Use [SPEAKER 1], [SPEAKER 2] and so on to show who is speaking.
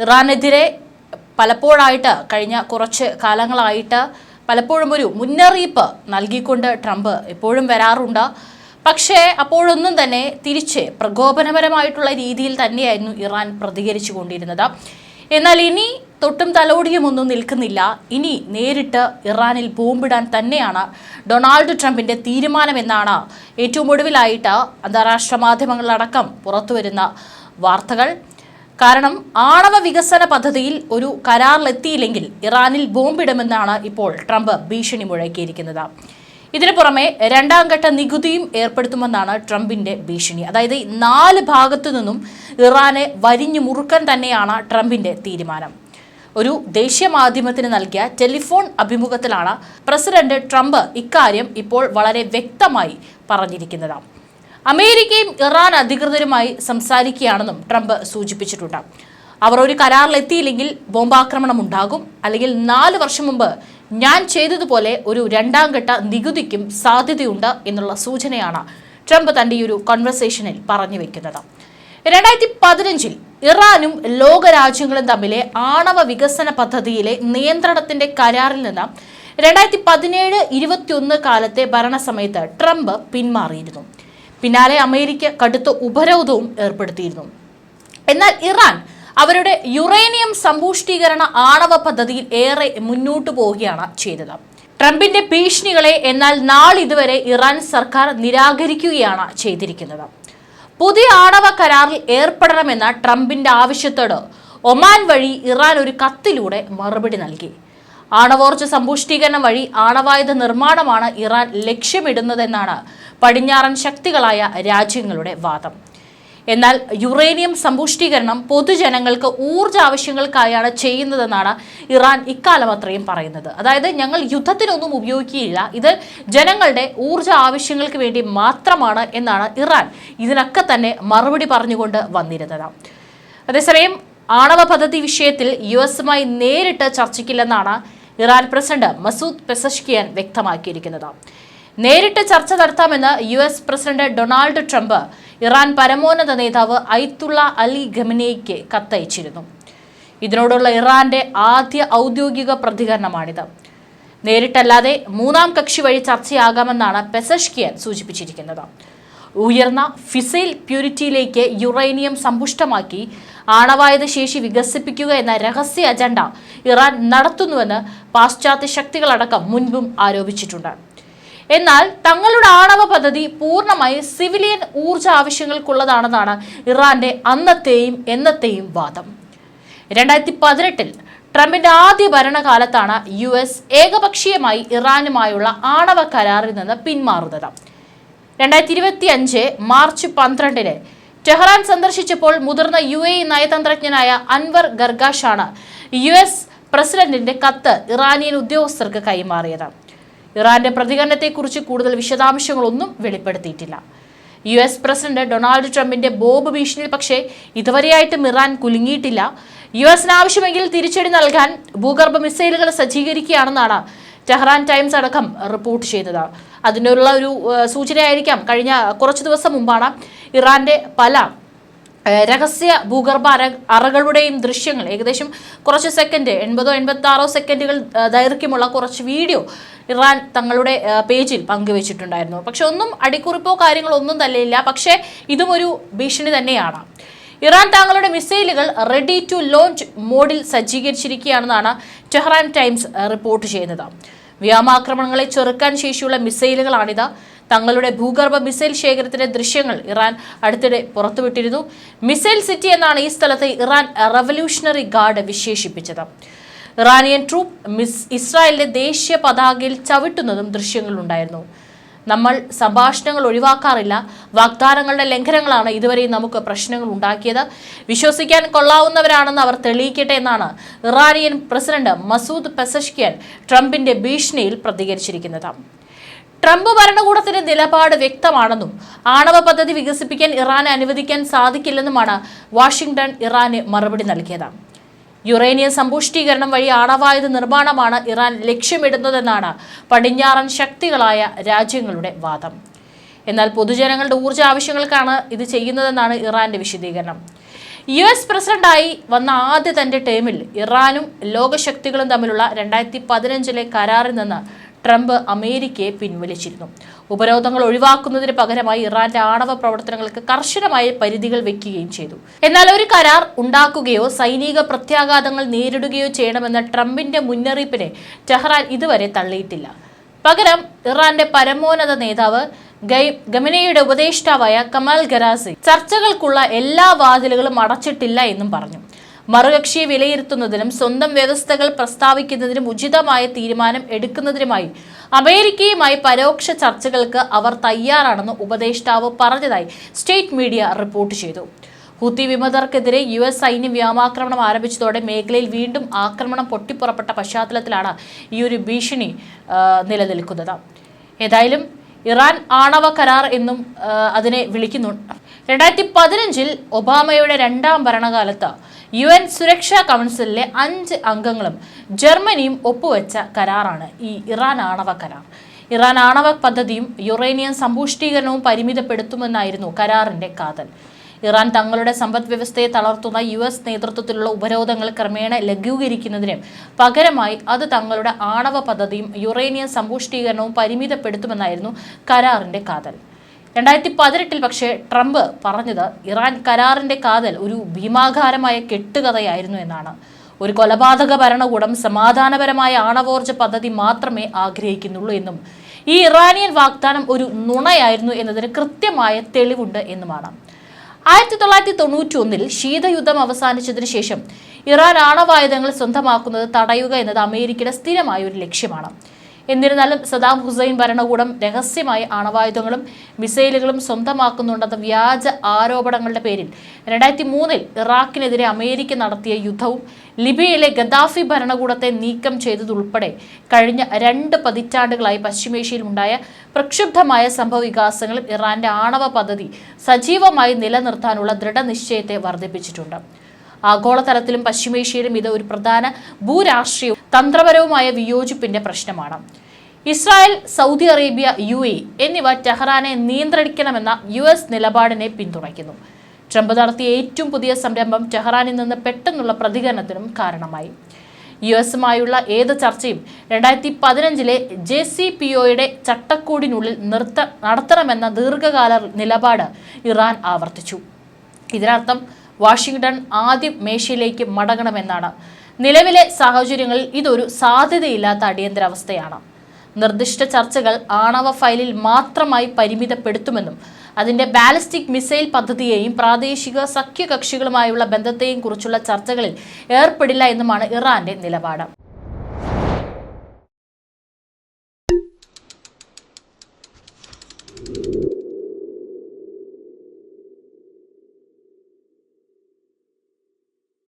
[SPEAKER 1] ഇറാനെതിരെ പലപ്പോഴായിട്ട് കഴിഞ്ഞ കുറച്ച് കാലങ്ങളായിട്ട് പലപ്പോഴും ഒരു മുന്നറിയിപ്പ് നൽകിക്കൊണ്ട് ട്രംപ് എപ്പോഴും വരാറുണ്ട്. പക്ഷേ അപ്പോഴൊന്നും തന്നെ തിരിച്ച് പ്രകോപനപരമായിട്ടുള്ള രീതിയിൽ തന്നെയായിരുന്നു ഇറാൻ പ്രതികരിച്ചു കൊണ്ടിരുന്നത്. എന്നാൽ ഇനി തൊട്ടും തലോടിയുമൊന്നും നിൽക്കുന്നില്ല. ഇനി നേരിട്ട് ഇറാനിൽ ബോംബിടാൻ തന്നെയാണ് ഡൊണാൾഡ് ട്രംപിന്റെ തീരുമാനമെന്നാണ് ഏറ്റവും ഒടുവിലായിട്ട് അന്താരാഷ്ട്ര മാധ്യമങ്ങളിലടക്കം പുറത്തുവരുന്ന വാർത്തകൾ. കാരണം ആണവ വികസന പദ്ധതിയിൽ ഒരു കരാറിലെത്തിയില്ലെങ്കിൽ ഇറാനിൽ ബോംബിടുമെന്നാണ് ഇപ്പോൾ ട്രംപ് ഭീഷണി മുഴക്കിയിരിക്കുന്നത്. ഇതിനു പുറമെ രണ്ടാം ഘട്ട നികുതിയും ഏർപ്പെടുത്തുമെന്നാണ് ട്രംപിന്റെ ഭീഷണി. അതായത് 4 ഭാഗത്തു നിന്നും ഇറാനെ വരിഞ്ഞു മുറുക്കാൻ തന്നെയാണ് ട്രംപിന്റെ തീരുമാനം. ഒരു ദേശീയ മാധ്യമത്തിന് നൽകിയ ടെലിഫോൺ അഭിമുഖത്തിലാണ് പ്രസിഡന്റ് ട്രംപ് ഇക്കാര്യം ഇപ്പോൾ വളരെ വ്യക്തമായി പറഞ്ഞിരിക്കുന്നത്. അമേരിക്കയും ഇറാൻ അധികൃതരുമായി സംസാരിക്കുകയാണെന്നും ട്രംപ് സൂചിപ്പിച്ചിട്ടുണ്ട്. അവർ ഒരു കരാറിലെത്തിയില്ലെങ്കിൽ ബോംബാക്രമണം ഉണ്ടാകും, അല്ലെങ്കിൽ 4 വർഷം മുമ്പ് ഞാൻ ചെയ്തതുപോലെ ഒരു രണ്ടാം ഘട്ട നികുതിക്കും സാധ്യതയുണ്ട് എന്നുള്ള സൂചനയാണ് ട്രംപ് തന്റെ ഈ ഒരു കോൺവെർസേഷനിൽ പറഞ്ഞു വെക്കുന്നത്. 2015 ഇറാനും ലോകരാജ്യങ്ങളും തമ്മിലെ ആണവ വികസന പദ്ധതിയിലെ നിയന്ത്രണത്തിന്റെ കരാറിൽ നിന്ന് 2017-21 കാലത്തെ ഭരണസമയത്ത് ട്രംപ് പിന്മാറിയിരുന്നു. പിന്നാലെ അമേരിക്ക കടുത്ത ഉപരോധവും ഏർപ്പെടുത്തിയിരുന്നു. എന്നാൽ ഇറാൻ അവരുടെ യുറേനിയം സമ്പുഷ്ടീകരണ ആണവ പദ്ധതിയിൽ ഏറെ മുന്നോട്ടു പോവുകയാണ് ചെയ്തത്. ട്രംപിന്റെ ഭീഷണികളെ എന്നാൽ നാളിതുവരെ ഇറാൻ സർക്കാർ നിരാകരിക്കുകയാണ് ചെയ്തിരിക്കുന്നത്. പുതിയ ആണവ കരാറിൽ ഏർപ്പെടണമെന്ന ട്രംപിന്റെ ആവശ്യത്തോട് ഒമാൻ വഴി ഇറാൻ ഒരു കത്തിലൂടെ മറുപടി നൽകി. ആണവോർജ്ജ സമ്പുഷ്ടീകരണം വഴി ആണവായുധ നിർമ്മാണമാണ് ഇറാൻ ലക്ഷ്യമിടുന്നതെന്നാണ് പടിഞ്ഞാറൻ ശക്തികളായ രാജ്യങ്ങളുടെ വാദം. എന്നാൽ യുറേനിയം സമ്പുഷ്ടീകരണം പൊതുജനങ്ങൾക്ക് ഊർജ്ജ ആവശ്യങ്ങൾക്കായാണ് ചെയ്യുന്നതെന്നാണ് ഇറാൻ ഇക്കാലം അത്രയും പറയുന്നത്. അതായത് ഞങ്ങൾ യുദ്ധത്തിനൊന്നും ഉപയോഗിക്കുകയില്ല, ഇത് ജനങ്ങളുടെ ഊർജ്ജ ആവശ്യങ്ങൾക്ക് വേണ്ടി മാത്രമാണ് എന്നാണ് ഇറാൻ ഇതിനൊക്കെ തന്നെ മറുപടി പറഞ്ഞുകൊണ്ട് വന്നിരുന്നത്. അതേസമയം ആണവ പദ്ധതി വിഷയത്തിൽ US-മായി നേരിട്ട് ചർച്ചയ്ക്കില്ലെന്നാണ് ഇറാൻ പ്രസിഡന്റ് മസൂദ് പെസഷ്കിയാൻ വ്യക്തമാക്കിയിരിക്കുന്നത്. നേരിട്ട് ചർച്ച നടത്താമെന്ന് US president Donald Trump Iran പരമോന്നത നേതാവ് അയത്തുള്ള അലി ഖമനേയിക്ക് കത്തയച്ചിരുന്നു. ഇതിനോടുള്ള ഇറാന്റെ ആദ്യ ഔദ്യോഗിക പ്രതികരണമാണിത്. നേരിട്ടല്ലാതെ മൂന്നാം കക്ഷി വഴി ചർച്ചയാകാമെന്നാണ് പെസഷ്കിയാൻ സൂചിപ്പിച്ചിരിക്കുന്നത്. ഉയർന്ന ഫിസൈൽ പ്യൂരിറ്റിയിലേക്ക് യുറേനിയം സമ്പുഷ്ടമാക്കി ആണവായുധ ശേഷി വികസിപ്പിക്കുക എന്ന രഹസ്യ അജണ്ട ഇറാൻ നടത്തുന്നുവെന്ന് പാശ്ചാത്യ ശക്തികളടക്കം മുൻപും ആരോപിച്ചിട്ടുണ്ട്. എന്നാൽ തങ്ങളുടെ ആണവ പദ്ധതി പൂർണ്ണമായി സിവിലിയൻ ഊർജ്ജ ആവശ്യങ്ങൾക്കുള്ളതാണെന്നാണ് ഇറാന്റെ അന്നത്തെയും എന്നത്തെയും വാദം. 2018 ട്രംപിന്റെ ആദ്യ ഭരണകാലത്താണ് US ഏകപക്ഷീയമായി ഇറാനുമായുള്ള ആണവ കരാറിൽ നിന്ന് പിന്മാറുന്നത്. 2025 മാർച്ച് 12 ടെഹ്റാൻ സന്ദർശിച്ചപ്പോൾ മുതിർന്ന UAE നയതന്ത്രജ്ഞനായ അൻവർ ഗർഗാഷാണ് US പ്രസിഡന്റിന്റെ കത്ത് ഇറാനിയൻ ഉദ്യോഗസ്ഥർക്ക് കൈമാറിയത്. ഇറാന്റെ പ്രതികരണത്തെക്കുറിച്ച് കൂടുതൽ വിശദാംശങ്ങളൊന്നും വെളിപ്പെടുത്തിയിട്ടില്ല. US പ്രസിഡന്റ് ഡൊണാൾഡ് ട്രംപിന്റെ ബോംബ് ഭീഷണിയിൽ പക്ഷേ ഇതുവരെയായിട്ടും ഇറാൻ കുലുങ്ങിയിട്ടില്ല. US-ന് ആവശ്യമെങ്കിൽ തിരിച്ചടി നൽകാൻ ഭൂഗർഭ മിസൈലുകൾ സജ്ജീകരിക്കുകയാണെന്നാണ് ടെഹ്റാൻ ടൈംസ് അടക്കം റിപ്പോർട്ട് ചെയ്തത്. അതിനുള്ള ഒരു സൂചനയായിരിക്കാം കഴിഞ്ഞ കുറച്ച് ദിവസം മുമ്പാണ് ഇറാന്റെ പല രഹസ്യ ഭൂഗർഭ അറകളുടെയും ദൃശ്യങ്ങൾ ഏകദേശം കുറച്ച് സെക്കൻഡ് 80-86 സെക്കൻഡുകൾ ദൈർഘ്യമുള്ള കുറച്ച് വീഡിയോ ഇറാൻ തങ്ങളുടെ പേജിൽ പങ്കുവച്ചിട്ടുണ്ടായിരുന്നു. പക്ഷെ ഒന്നും അടിക്കുറിപ്പോ കാര്യങ്ങളോ ഒന്നും തന്നെയില്ല. പക്ഷേ ഇതും ഒരു ഭീഷണി തന്നെയാണ്. ഇറാൻ തങ്ങളുടെ മിസൈലുകൾ റെഡി ടു ലോഞ്ച് മോഡിൽ സജ്ജീകരിച്ചിരിക്കുകയാണെന്നാണ് ടെഹ്റാൻ ടൈംസ് റിപ്പോർട്ട് ചെയ്യുന്നത്. വ്യോമാക്രമണങ്ങളെ ചെറുക്കാൻ ശേഷിയുള്ള മിസൈലുകളാണിത്. തങ്ങളുടെ ഭൂഗർഭ മിസൈൽ ശേഖരത്തിന്റെ ദൃശ്യങ്ങൾ ഇറാൻ അടുത്തിടെ പുറത്തുവിട്ടിരുന്നു. മിസൈൽ സിറ്റി എന്നാണ് ഈ സ്ഥലത്തെ ഇറാൻ റവല്യൂഷണറി ഗാർഡ് വിശേഷിപ്പിച്ചത്. ഇറാനിയൻ ട്രൂപ്പ് ഇസ്രായേലിന്റെ ദേശീയ പതാകയിൽ ചവിട്ടുന്നതും ദൃശ്യങ്ങളുണ്ടായിരുന്നു. നമ്മൾ സംഭാഷണങ്ങൾ ഒഴിവാക്കാറില്ല, വാഗ്ദാനങ്ങളുടെ ലംഘനങ്ങളാണ് ഇതുവരെ നമുക്ക് പ്രശ്നങ്ങൾ ഉണ്ടാക്കിയത്. വിശ്വസിക്കാൻ കൊള്ളാവുന്നവരാണെന്ന് അവർ തെളിയിക്കട്ടെ എന്നാണ് ഇറാനിയൻ പ്രസിഡന്റ് മസൂദ് പെസഷ്കിയാൻ ട്രംപിന്റെ ഭീഷണിയിൽ പ്രതികരിച്ചിരിക്കുന്നത്. ട്രംപ് ഭരണകൂടത്തിന്റെ നിലപാട് വ്യക്തമാണെന്നും ആണവ പദ്ധതി വികസിപ്പിക്കാൻ ഇറാനെ അനുവദിക്കാൻ സാധിക്കില്ലെന്നുമാണ് വാഷിംഗ്ടൺ ഇറാന് മറുപടി നൽകിയത്. യുറേനിയം സമ്പുഷ്ടീകരണം വഴി ആണവായുധ നിർമ്മാണമാണ് ഇറാൻ ലക്ഷ്യമിടുന്നതെന്നാണ് പടിഞ്ഞാറൻ ശക്തികളായ രാജ്യങ്ങളുടെ വാദം. എന്നാൽ പൊതുജനങ്ങളുടെ ഊർജ്ജ ആവശ്യങ്ങൾക്കാണ് ഇത് ചെയ്യുന്നതെന്നാണ് ഇറാന്റെ വിശദീകരണം. US പ്രസിഡന്റായി വന്ന ആദ്യ തന്റെ ടേമിൽ ഇറാനും ലോകശക്തികളും തമ്മിലുള്ള 2015 കരാറിൽ നിന്ന് ട്രംപ് അമേരിക്കയെ പിൻവലിച്ചിരുന്നു. ഉപരോധങ്ങൾ ഒഴിവാക്കുന്നതിന് പകരമായി ഇറാന്റെ ആണവ പ്രവർത്തനങ്ങൾക്ക് കർശനമായ പരിധികൾ വെക്കുകയും ചെയ്തു. എന്നാൽ ഒരു കരാർ ഉണ്ടാക്കുകയോ സൈനിക പ്രത്യാഘാതങ്ങൾ നേരിടുകയോ ചെയ്യണമെന്ന ട്രംപിന്റെ മുന്നറിയിപ്പിനെ ടെഹ്റാൻ ഇതുവരെ തള്ളിയിട്ടില്ല. പകരം ഇറാന്റെ പരമോന്നത നേതാവ് ഖമേനിയുടെ ഉപദേഷ്ടാവായ കമാൽ ഖരാസി ചർച്ചകൾക്കുള്ള എല്ലാ വാതിലുകളും അടച്ചിട്ടില്ല എന്നും പറഞ്ഞു. മറുകക്ഷിയെ വിലയിരുത്തുന്നതിനും സ്വന്തം വ്യവസ്ഥകൾ പ്രസ്താവിക്കുന്നതിനും ഉചിതമായ തീരുമാനം എടുക്കുന്നതിനുമായി അമേരിക്കയുമായി പരോക്ഷ ചർച്ചകൾക്ക് അവർ തയ്യാറാണെന്ന് ഉപദേഷ്ടാവ് പറഞ്ഞതായി സ്റ്റേറ്റ് മീഡിയ റിപ്പോർട്ട് ചെയ്തു. ഹൂത്തി വിമതർക്കെതിരെ US സൈന്യം വ്യോമാക്രമണം ആരംഭിച്ചതോടെ മേഖലയിൽ വീണ്ടും ആക്രമണം പൊട്ടിപ്പുറപ്പെട്ട പശ്ചാത്തലത്തിലാണ് ഈ ഒരു ഭീഷണി നിലനിൽക്കുന്നത്. ഏതായാലും ഇറാൻ ആണവ കരാർ എന്നും അതിനെ വിളിക്കുന്നുണ്ട്. 2015 ഒബാമയുടെ 2ാം ഭരണകാലത്ത് UN സുരക്ഷാ കൗൺസിലിലെ 5 അംഗങ്ങളും ജർമ്മനിയും ഒപ്പുവെച്ച കരാറാണ് ഈ ഇറാൻ ആണവ കരാർ. ഇറാൻ ആണവ പദ്ധതിയും യുറേനിയം സമ്പുഷ്ടീകരണവും പരിമിതപ്പെടുത്തുമെന്നായിരുന്നു കരാറിന്റെ കാതൽ. ഇറാൻ തങ്ങളുടെ സമ്പദ് വ്യവസ്ഥയെ തളർത്തുന്ന US നേതൃത്വത്തിലുള്ള ഉപരോധങ്ങൾ ക്രമേണ ലഘൂകരിക്കുന്നതിനും പകരമായി അത് തങ്ങളുടെ ആണവ പദ്ധതിയും യുറേനിയം സമ്പുഷ്ടീകരണവും പരിമിതപ്പെടുത്തുമെന്നായിരുന്നു കരാറിന്റെ കാതൽ. 2018 പക്ഷേ ട്രംപ് പറഞ്ഞത് ഇറാൻ കരാറിന്റെ കാതൽ ഒരു ഭീമാകാരമായ കെട്ടുകഥയായിരുന്നു എന്നാണ്. ഒരു കൊലപാതക ഭരണകൂടം സമാധാനപരമായ ആണവോർജ്ജ പദ്ധതി മാത്രമേ ആഗ്രഹിക്കുന്നുള്ളൂ എന്നും ഈ ഇറാനിയൻ വാഗ്ദാനം ഒരു നുണയായിരുന്നു എന്നതിന് കൃത്യമായ തെളിവുണ്ട് എന്നുമാണ്. 1991 ശീതയുദ്ധം അവസാനിച്ചതിന് ശേഷം ഇറാൻ ആണവായുധങ്ങൾ സ്വന്തമാക്കുന്നത് തടയുക എന്നത് അമേരിക്കയുടെ സ്ഥിരമായ ഒരു ലക്ഷ്യമാണ്. എന്നിരുന്നാലും സദാം ഹുസൈൻ ഭരണകൂടം രഹസ്യമായി ആണവായുധങ്ങളും മിസൈലുകളും സ്വന്തമാക്കുന്നുണ്ടെന്ന വ്യാജ ആരോപണങ്ങളുടെ പേരിൽ 2003 ഇറാഖിനെതിരെ അമേരിക്ക നടത്തിയ യുദ്ധവും ലിബിയയിലെ ഗദ്ദാഫി ഭരണകൂടത്തെ നീക്കം ചെയ്തതുൾപ്പെടെ കഴിഞ്ഞ 2 പതിറ്റാണ്ടുകളായി പശ്ചിമേഷ്യയിൽ ഉണ്ടായ പ്രക്ഷുബ്ധമായ സംഭവവികാസങ്ങളും ഇറാന്റെ ആണവ പദ്ധതി സജീവമായി നിലനിർത്താനുള്ള ദൃഢനിശ്ചയത്തെ വർദ്ധിപ്പിച്ചിട്ടുണ്ട്. ആഗോളതലത്തിലും പശ്ചിമേഷ്യയിലും ഇത് ഒരു പ്രധാന ഭൂരാഷ്ട്രീയവും തന്ത്രപരവുമായ വിയോജിപ്പിന്റെ പ്രശ്നമാണ്. ഇസ്രായേൽ, സൗദി അറേബ്യ, UAE എന്നിവ ടെഹ്റാനെ നിയന്ത്രിക്കണമെന്ന US നിലപാടിനെ പിന്തുണയ്ക്കുന്നു. ട്രംപ് നടത്തിയ ഏറ്റവും പുതിയ സംരംഭം ടെഹ്റാനിൽ നിന്ന് പെട്ടെന്നുള്ള പ്രതികരണത്തിനും കാരണമായി. US-മായുള്ള ഏത് ചർച്ചയും 2015 JCPOയുടെ ചട്ടക്കൂടിനുള്ളിൽ നടത്തണമെന്ന ദീർഘകാല നിലപാട് ഇറാൻ ആവർത്തിച്ചു. ഇതിനർത്ഥം വാഷിംഗ്ടൺ ആദ്യം മേശയിലേക്ക് മടങ്ങണമെന്നാണ്. നിലവിലെ സാഹചര്യങ്ങളിൽ ഇതൊരു സാധ്യതയില്ലാത്ത അടിയന്തരാവസ്ഥയാണ്. നിർദ്ദിഷ്ട ചർച്ചകൾ ആണവ ഫയലിൽ മാത്രമായി പരിമിതപ്പെടുത്തുമെന്നും അതിന്റെ ബാലിസ്റ്റിക് മിസൈൽ പദ്ധതിയെയും പ്രാദേശിക സഖ്യകക്ഷികളുമായുള്ള ബന്ധത്തെയും കുറിച്ചുള്ള ചർച്ചകളിൽ ഏർപ്പെടില്ല എന്നുമാണ് ഇറാന്റെ നിലപാട്.